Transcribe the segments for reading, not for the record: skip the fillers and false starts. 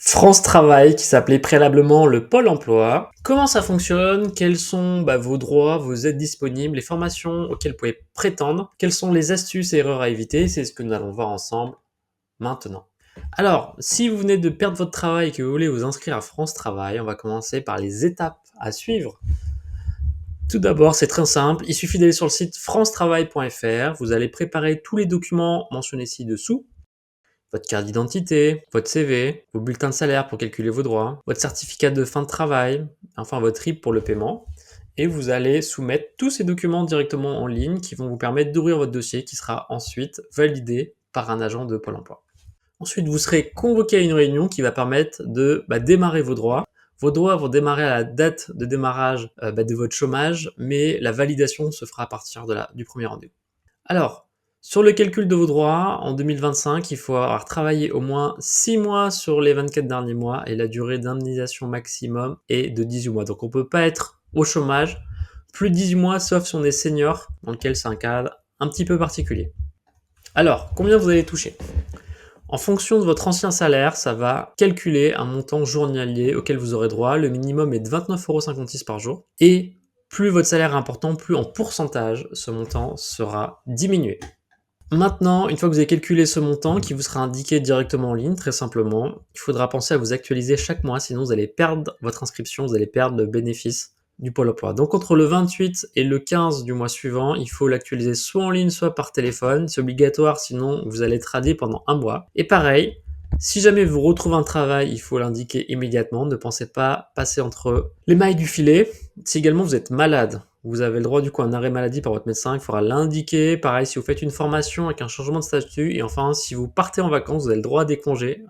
France Travail, qui s'appelait préalablement le Pôle emploi. Comment ça fonctionne? Quels sont vos droits, vos aides disponibles, les formations auxquelles vous pouvez prétendre? Quelles sont les astuces et erreurs à éviter? C'est ce que nous allons voir ensemble maintenant. Alors, si vous venez de perdre votre travail et que vous voulez vous inscrire à France Travail, on va commencer par les étapes à suivre. Tout d'abord, c'est très simple, il suffit d'aller sur le site francetravail.fr, vous allez préparer tous les documents mentionnés ci-dessous, votre carte d'identité, votre CV, vos bulletins de salaire pour calculer vos droits, votre certificat de fin de travail, enfin votre RIB pour le paiement. Et vous allez soumettre tous ces documents directement en ligne qui vont vous permettre d'ouvrir votre dossier qui sera ensuite validé par un agent de Pôle emploi. Ensuite, vous serez convoqué à une réunion qui va permettre de démarrer vos droits. Vos droits vont démarrer à la date de démarrage de votre chômage, mais la validation se fera à partir du premier rendez-vous. Alors, sur le calcul de vos droits, en 2025, il faut avoir travaillé au moins 6 mois sur les 24 derniers mois et la durée d'indemnisation maximum est de 18 mois. Donc on ne peut pas être au chômage plus de 18 mois, sauf si on est senior, dans lequel c'est un cadre un petit peu particulier. Alors, combien vous allez toucher? En fonction de votre ancien salaire, ça va calculer un montant journalier auquel vous aurez droit. Le minimum est de 29,56 € par jour. Et plus votre salaire est important, plus en pourcentage, ce montant sera diminué. Maintenant, une fois que vous avez calculé ce montant, qui vous sera indiqué directement en ligne, très simplement, il faudra penser à vous actualiser chaque mois, sinon vous allez perdre votre inscription, vous allez perdre le bénéfice du Pôle emploi. Donc entre le 28 et le 15 du mois suivant, il faut l'actualiser soit en ligne, soit par téléphone. C'est obligatoire, sinon vous allez être radé pendant un mois. Et pareil, si jamais vous retrouvez un travail, il faut l'indiquer immédiatement. Ne pensez pas passer entre les mailles du filet. Si également vous êtes malade, vous avez le droit du coup à un arrêt maladie par votre médecin, il faudra l'indiquer. Pareil, si vous faites une formation avec un changement de statut. Et enfin, si vous partez en vacances, vous avez le droit à des congés.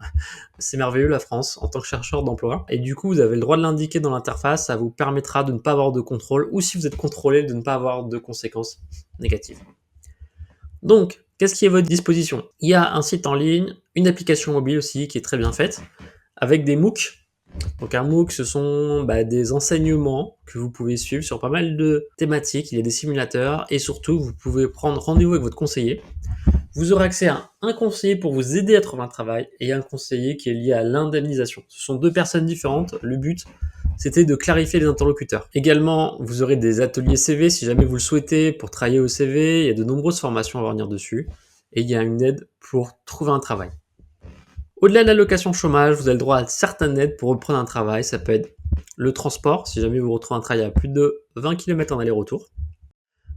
C'est merveilleux la France en tant que chercheur d'emploi. Et du coup, vous avez le droit de l'indiquer dans l'interface. Ça vous permettra de ne pas avoir de contrôle ou si vous êtes contrôlé, de ne pas avoir de conséquences négatives. Donc, qu'est-ce qui est à votre disposition? Il y a un site en ligne, une application mobile aussi qui est très bien faite, avec des MOOC. Donc un MOOC, ce sont des enseignements que vous pouvez suivre sur pas mal de thématiques. Il y a des simulateurs et surtout, vous pouvez prendre rendez-vous avec votre conseiller. Vous aurez accès à un conseiller pour vous aider à trouver un travail et un conseiller qui est lié à l'indemnisation. Ce sont deux personnes différentes. Le but, c'était de clarifier les interlocuteurs. Également, vous aurez des ateliers CV si jamais vous le souhaitez pour travailler au CV. Il y a de nombreuses formations à venir dessus. Et il y a une aide pour trouver un travail. Au-delà de l'allocation chômage, vous avez le droit à certaines aides pour reprendre un travail. Ça peut être le transport, si jamais vous retrouvez un travail à plus de 20 km en aller-retour.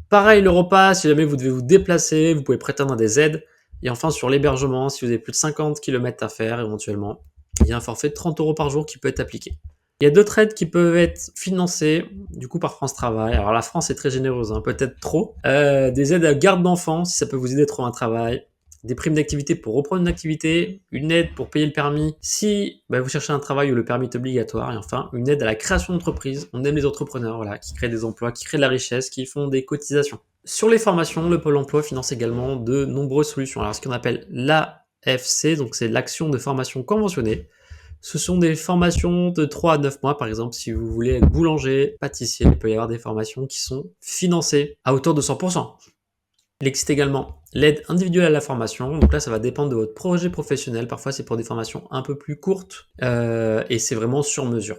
Pareil, le repas, si jamais vous devez vous déplacer, vous pouvez prétendre à des aides. Et enfin, sur l'hébergement, si vous avez plus de 50 km à faire éventuellement, il y a un forfait de 30 € par jour qui peut être appliqué. Il y a d'autres aides qui peuvent être financées, du coup, par France Travail. Alors, la France est très généreuse, peut-être trop. Des aides à garde d'enfants, si ça peut vous aider à trouver un travail. Des primes d'activité pour reprendre une activité, une aide pour payer le permis si vous cherchez un travail où le permis est obligatoire, et enfin une aide à la création d'entreprise. On aime les entrepreneurs qui créent des emplois, qui créent de la richesse, qui font des cotisations. Sur les formations, le Pôle emploi finance également de nombreuses solutions. Alors ce qu'on appelle l'AFC, donc c'est l'action de formation conventionnée. Ce sont des formations de 3 à 9 mois, par exemple, si vous voulez être boulanger, pâtissier, il peut y avoir des formations qui sont financées à hauteur de 100%. Il existe également l'aide individuelle à la formation. Donc là, ça va dépendre de votre projet professionnel. Parfois, c'est pour des formations un peu plus courtes et c'est vraiment sur mesure.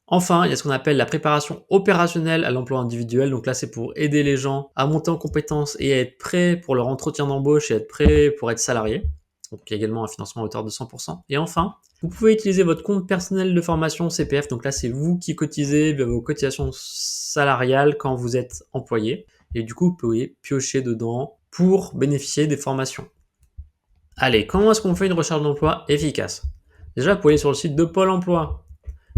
Enfin, il y a ce qu'on appelle la préparation opérationnelle à l'emploi individuel. Donc là, c'est pour aider les gens à monter en compétences et à être prêts pour leur entretien d'embauche et être prêts pour être salariés. Donc il y a également un financement à hauteur de 100%. Et enfin, vous pouvez utiliser votre compte personnel de formation CPF. Donc là, c'est vous qui cotisez via vos cotisations salariales quand vous êtes employé. Et du coup, vous pouvez piocher dedans pour bénéficier des formations. Allez, comment est-ce qu'on fait une recherche d'emploi efficace? Déjà, vous pouvez aller sur le site de Pôle emploi.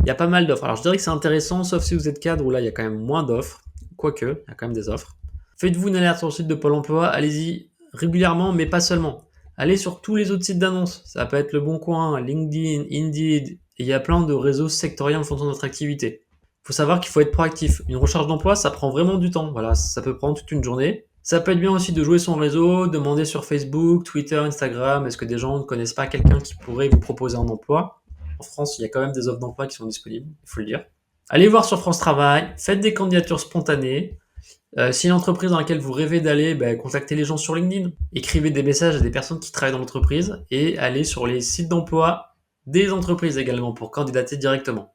Il y a pas mal d'offres. Alors, je dirais que c'est intéressant, sauf si vous êtes cadre, où là, il y a quand même moins d'offres. Quoique, il y a quand même des offres. Faites-vous une alerte sur le site de Pôle emploi. Allez-y régulièrement, mais pas seulement. Allez sur tous les autres sites d'annonces. Ça peut être Le Bon Coin, LinkedIn, Indeed. Et il y a plein de réseaux sectoriels en fonction de votre activité. Il faut savoir qu'il faut être proactif. Une recherche d'emploi, ça prend vraiment du temps. Voilà, ça peut prendre toute une journée. Ça peut être bien aussi de jouer son réseau, demander sur Facebook, Twitter, Instagram, est-ce que des gens ne connaissent pas quelqu'un qui pourrait vous proposer un emploi? En France, il y a quand même des offres d'emploi qui sont disponibles, il faut le dire. Allez voir sur France Travail, faites des candidatures spontanées. Si l'entreprise dans laquelle vous rêvez d'aller, contactez les gens sur LinkedIn. Écrivez des messages à des personnes qui travaillent dans l'entreprise et allez sur les sites d'emploi des entreprises également pour candidater directement.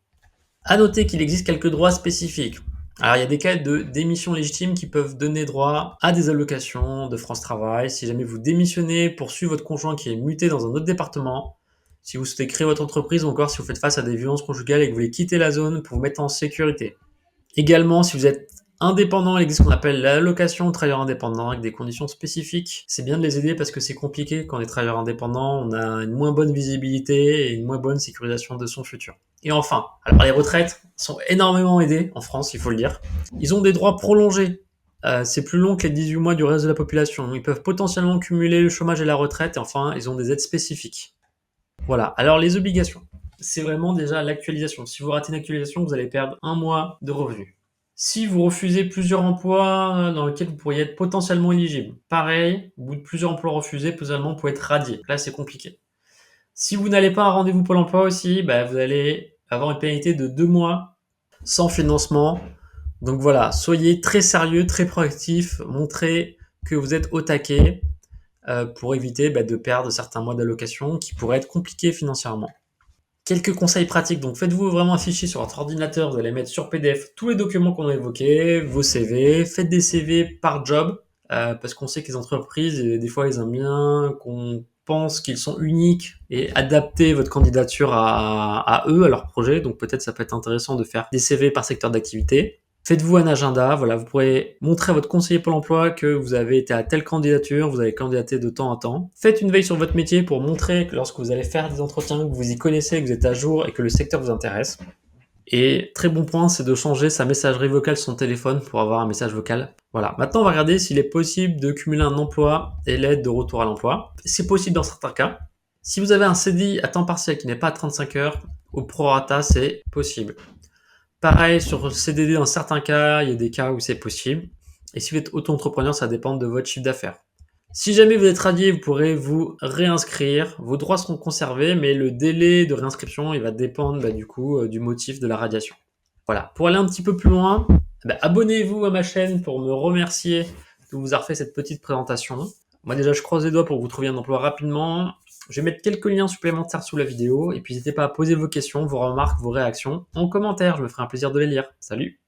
À noter qu'il existe quelques droits spécifiques. Alors, il y a des cas de démission légitime qui peuvent donner droit à des allocations de France Travail. Si jamais vous démissionnez pour suivre votre conjoint qui est muté dans un autre département, si vous souhaitez créer votre entreprise ou encore si vous faites face à des violences conjugales et que vous voulez quitter la zone pour vous mettre en sécurité. Également, si vous êtes indépendant, il existe ce qu'on appelle l'allocation aux travailleurs indépendants avec des conditions spécifiques. C'est bien de les aider parce que c'est compliqué quand on est travailleur indépendant, on a une moins bonne visibilité et une moins bonne sécurisation de son futur. Et enfin, alors les retraites sont énormément aidées en France, il faut le dire. Ils ont des droits prolongés. C'est plus long que les 18 mois du reste de la population. Ils peuvent potentiellement cumuler le chômage et la retraite. Et enfin, ils ont des aides spécifiques. Voilà. Alors les obligations, c'est vraiment déjà l'actualisation. Si vous ratez une actualisation, vous allez perdre un mois de revenus. Si vous refusez plusieurs emplois dans lesquels vous pourriez être potentiellement éligible, pareil, au bout de plusieurs emplois refusés, potentiellement vous pouvez être radié. Là, c'est compliqué. Si vous n'allez pas à un rendez-vous Pôle emploi aussi, vous allez avoir une pénalité de 2 mois sans financement. Donc voilà, soyez très sérieux, très proactif, montrez que vous êtes au taquet pour éviter de perdre certains mois d'allocation qui pourraient être compliqués financièrement. Quelques conseils pratiques, donc faites-vous vraiment un fichier sur votre ordinateur, vous allez mettre sur PDF tous les documents qu'on a évoqués, vos CV, faites des CV par job, parce qu'on sait que les entreprises, des fois, ils aiment bien qu'on pense qu'ils sont uniques et adapter votre candidature à eux, à leur projet, donc peut-être ça peut être intéressant de faire des CV par secteur d'activité. Faites-vous un agenda, voilà, vous pourrez montrer à votre conseiller Pôle emploi que vous avez été à telle candidature, vous avez candidaté de temps en temps. Faites une veille sur votre métier pour montrer que lorsque vous allez faire des entretiens, que vous y connaissez, que vous êtes à jour et que le secteur vous intéresse. Et très bon point, c'est de changer sa messagerie vocale sur son téléphone pour avoir un message vocal. Voilà. Maintenant, on va regarder s'il est possible de cumuler un emploi et l'aide de retour à l'emploi. C'est possible dans certains cas. Si vous avez un CDI à temps partiel qui n'est pas à 35 heures, au prorata, c'est possible. Pareil, sur le CDD, dans certains cas, il y a des cas où c'est possible. Et si vous êtes auto-entrepreneur, ça dépend de votre chiffre d'affaires. Si jamais vous êtes radié, vous pourrez vous réinscrire. Vos droits seront conservés, mais le délai de réinscription, il va dépendre du motif de la radiation. Voilà. Pour aller un petit peu plus loin, abonnez-vous à ma chaîne pour me remercier de vous avoir fait cette petite présentation. Moi déjà, je croise les doigts pour que vous trouviez un emploi rapidement. Je vais mettre quelques liens supplémentaires sous la vidéo et puis n'hésitez pas à poser vos questions, vos remarques, vos réactions en commentaire. Je me ferai un plaisir de les lire. Salut!